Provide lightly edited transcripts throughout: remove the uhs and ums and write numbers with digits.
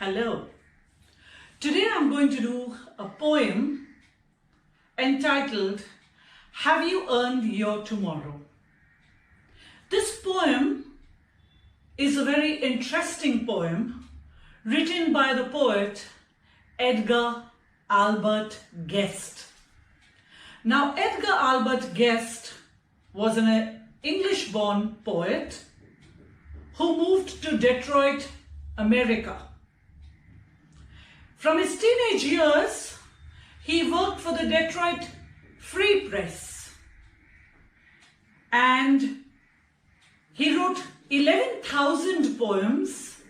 Hello. Today I'm going to do a poem entitled, Have You Earned Your Tomorrow? This poem is a very interesting poem written by the poet Edgar Guest. Now, Edgar Guest was an English-born poet who moved to Detroit, America. From his teenage years, he worked for the Detroit Free Press and he wrote 11,000 poems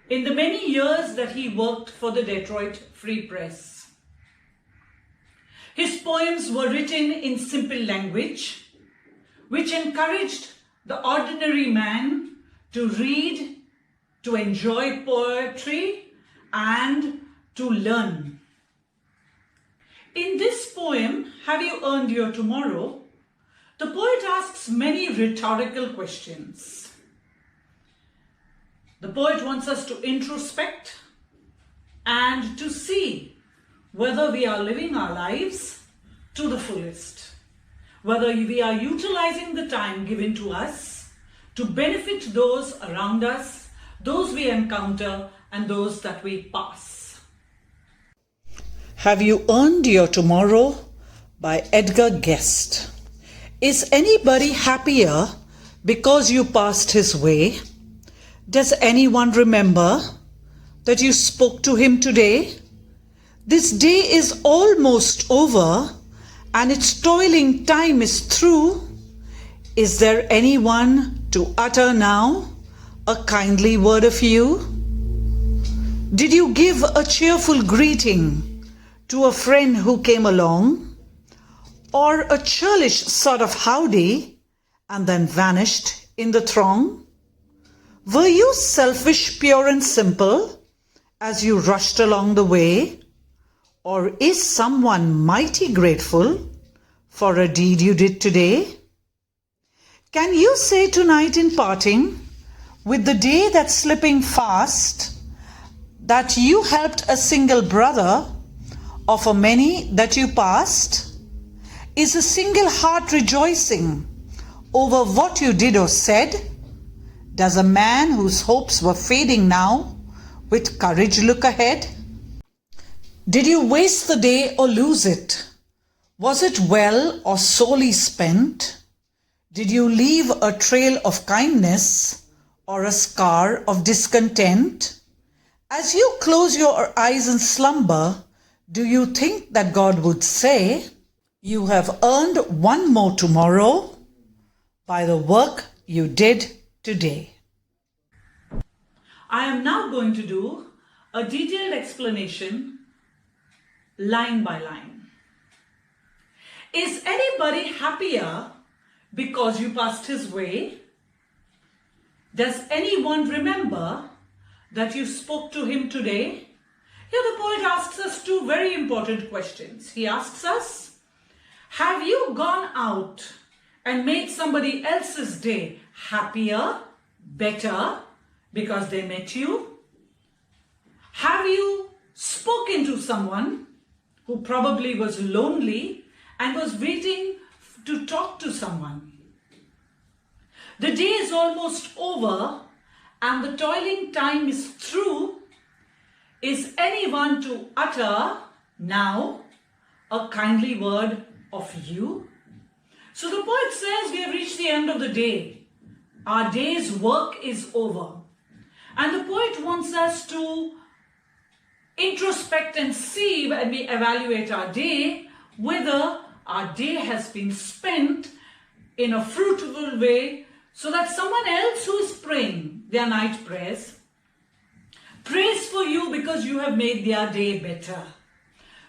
in the many years that he worked for the Detroit Free Press. His poems were written in simple language, which encouraged the ordinary man to read, to enjoy poetry, and to learn. In this poem, Have You Earned Your Tomorrow?, the poet asks many rhetorical questions. The poet wants us to introspect and to see whether we are living our lives to the fullest, whether we are utilizing the time given to us to benefit those around us, those we encounter, and those that we pass. Have You Earned Your Tomorrow by Edgar Guest. Is anybody happier because you passed his way? Does anyone remember that you spoke to him today? This day is almost over and its toiling time is through. Is there anyone to utter now a kindly word of you? Did you give a cheerful greeting to a friend who came along, or a churlish sort of howdy and then vanished in the throng? Were you selfish, pure and simple as you rushed along the way, or is someone mighty grateful for a deed you did today? Can you say tonight in parting, with the day that's slipping fast, that you helped a single brother of a many that you passed? Is a single heart rejoicing over what you did or said? Does a man whose hopes were fading now with courage look ahead? Did you waste the day or lose it? Was it well or sorely spent? Did you leave a trail of kindness or a scar of discontent? As you close your eyes in slumber, do you think that God would say, you have earned one more tomorrow by the work you did today? I am now going to do a detailed explanation line by line. Is anybody happier because you passed his way? Does anyone remember that you spoke to him today? Here the poet asks us two very important questions. He asks us, have you gone out and made somebody else's day happier, better, because they met you? Have you spoken to someone who probably was lonely and was waiting to talk to someone? The day is almost over and the toiling time is through. Is anyone to utter now a kindly word of you? So the poet says we have reached the end of the day. Our day's work is over. And the poet wants us to introspect and see when we evaluate our day, whether our day has been spent in a fruitful way so that someone else who is praying their night prayers prays for you because you have made their day better,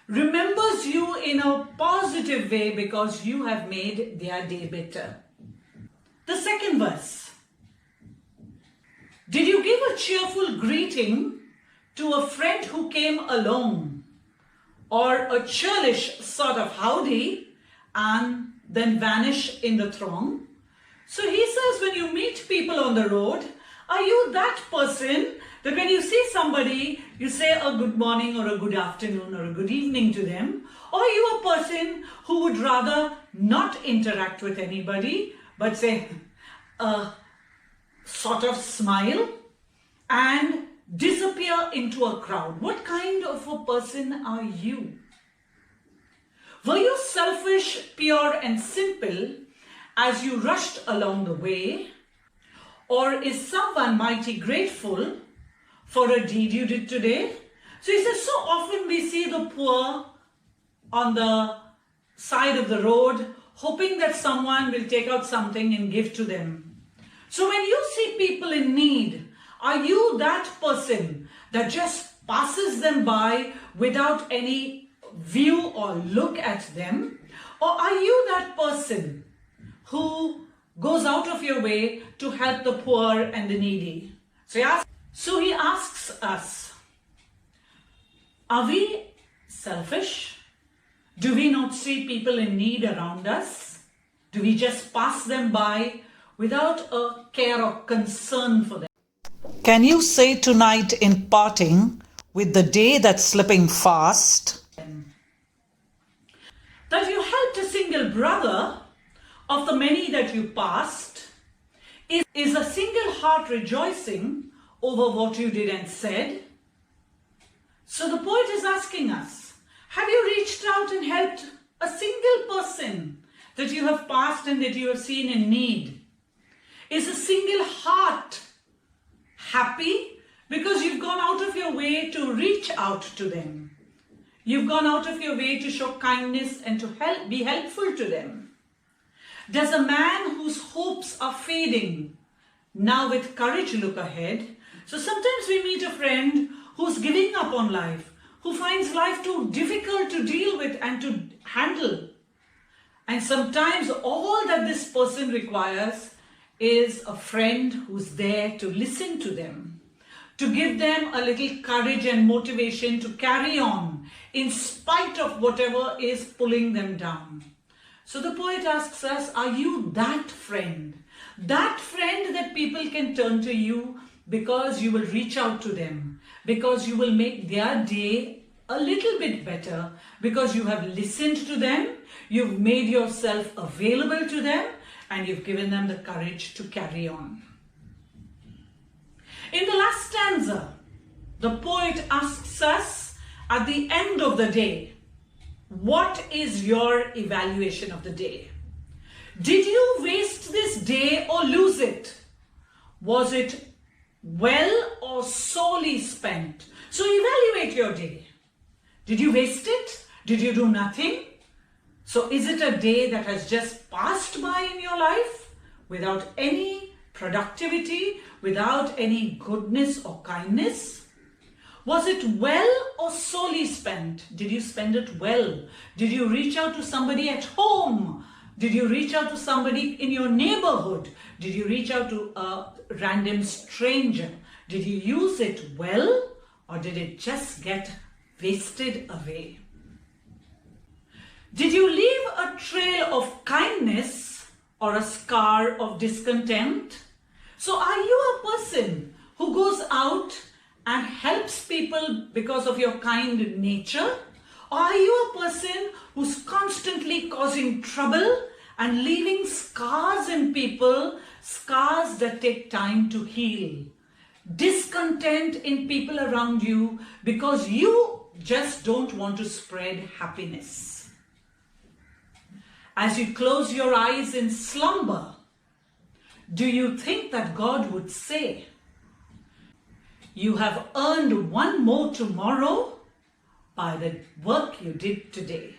remembers you in a positive way because you have made their day better. The second verse. Did you give a cheerful greeting to a friend who came along, or a churlish sort of howdy and then vanish in the throng? So he says, when you meet people on the road, are you that person that when you see somebody, You say a good morning or a good afternoon or a good evening to them, or you a person who would rather not interact with anybody but say a sort of smile and disappear into a crowd. What kind of a person are you? Were you selfish, pure and simple as you rushed along the way? Or is someone mighty grateful for a deed you did today? So he says, so often we see the poor on the side of the road, hoping that someone will take out something and give to them. So when you see people in need, are you that person that just passes them by without any view or look at them? Or are you that person who goes out of your way to help the poor and the needy? So he asks us, are we selfish? Do we not see people in need around us? Do we just pass them by without a care or concern for them? Can you say tonight in parting with the day that's slipping fast that you helped a single brother of the many that you passed? Is a single heart rejoicing over what you did and said? So the poet is asking us, have you reached out and helped a single person that you have passed and that you have seen in need? Is a single heart happy because you've gone out of your way to reach out to them? You've gone out of your way to show kindness and to be helpful to them. Does a man whose hopes are fading now with courage look ahead? So sometimes we meet a friend who's giving up on life, who finds life too difficult to deal with and to handle. And sometimes all that this person requires is a friend who's there to listen to them, to give them a little courage and motivation to carry on in spite of whatever is pulling them down. So the poet asks us, are you that friend? That friend that people can turn to you because you will reach out to them, because you will make their day a little bit better, because you have listened to them, you've made yourself available to them, and you've given them the courage to carry on. In the last stanza, the poet asks us at the end of the day, what is your evaluation of the day? Did you waste this day or lose it? Was it well or solely spent? So evaluate your day. Did you waste it? Did you do nothing? So is it a day that has just passed by in your life without any productivity, without any goodness or kindness? Was it well or solely spent? Did you spend it well? Did you reach out to somebody at home? Did you reach out to somebody in your neighborhood? Did you reach out to a random stranger? Did you use it well, or did it just get wasted away? Did you leave a trail of kindness or a scar of discontent? So are you a person who goes out and helps people because of your kind nature? Or are you a person who's constantly causing trouble and leaving scars in people, scars that take time to heal? Discontent in people around you because you just don't want to spread happiness. As you close your eyes in slumber, do you think that God would say, you have earned one more tomorrow by the work you did today?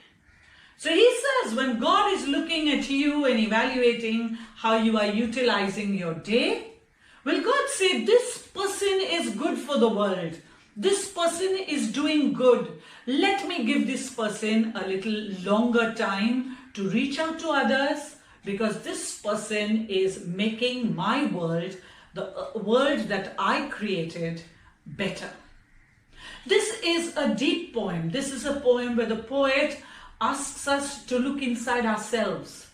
So he says, when God is looking at you and evaluating how you are utilizing your day, will God say, this person is good for the world. This person is doing good. Let me give this person a little longer time to reach out to others, because this person is making my world, the world that I created, better. This is a deep poem. This is a poem where the poet asks us to look inside ourselves,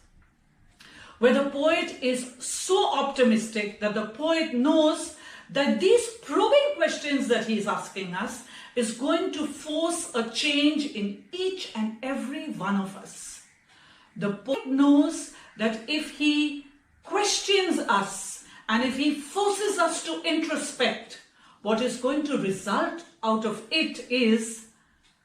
where the poet is so optimistic that the poet knows that these probing questions that he's asking us is going to force a change in each and every one of us. The poet knows that if he questions us and if he forces us to introspect, what is going to result out of it is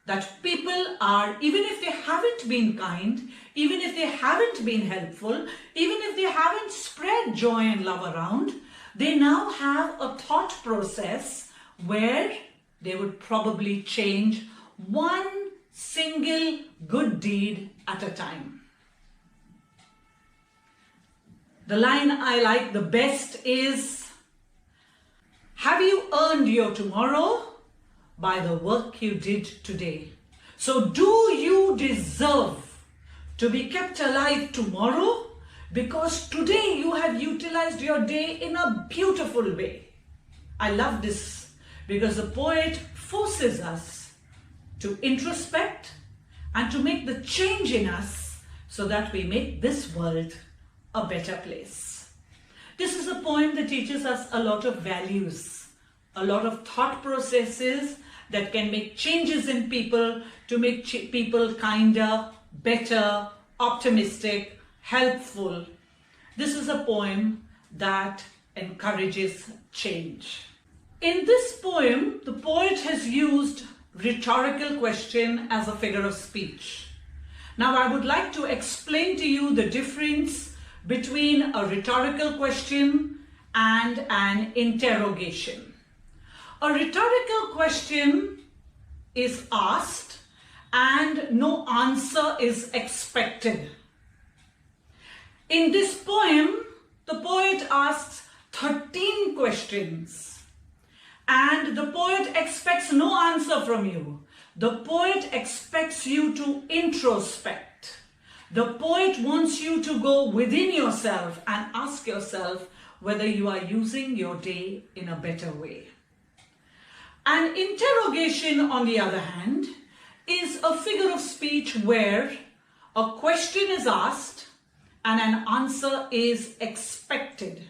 that people are, even if they haven't been kind, even if they haven't been helpful, even if they haven't spread joy and love around, they now have a thought process where they would probably change one single good deed at a time. The line I like the best is, have you earned your tomorrow by the work you did today? So do you deserve to be kept alive tomorrow? Because today you have utilized your day in a beautiful way. I love this because the poet forces us to introspect and to make the change in us so that we make this world a better place. This is a poem that teaches us a lot of values, a lot of thought processes that can make changes in people to make people kinder, better, optimistic, helpful. This is a poem that encourages change. In this poem, the poet has used rhetorical question as a figure of speech. Now, I would like to explain to you the difference between a rhetorical question and an interrogation. A rhetorical question is asked and no answer is expected. In this poem, the poet asks 13 questions and the poet expects no answer from you. The poet expects you to introspect. The poet wants you to go within yourself and ask yourself whether you are using your day in a better way. An interrogation, on the other hand, is a figure of speech where a question is asked and an answer is expected.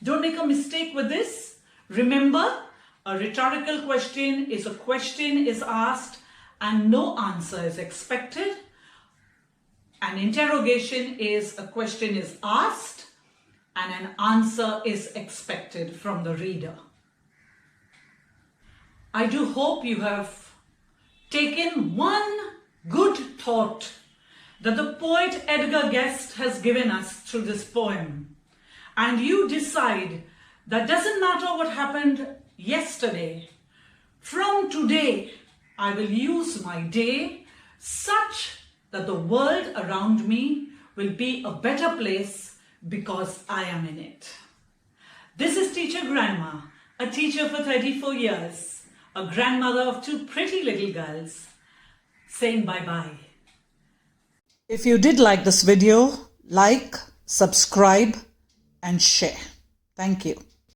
Don't make a mistake with this. Remember, a rhetorical question is asked and no answer is expected. An interrogation is a question is asked and an answer is expected from the reader. I do hope you have taken one good thought that the poet Edgar Guest has given us through this poem, and you decide that doesn't matter what happened yesterday, from today I will use my day such that the world around me will be a better place because I am in it. This is Teacher Grandma, a teacher for 34 years, a grandmother of 2 pretty little girls, saying bye-bye. If you did like this video, like, subscribe and share. Thank you.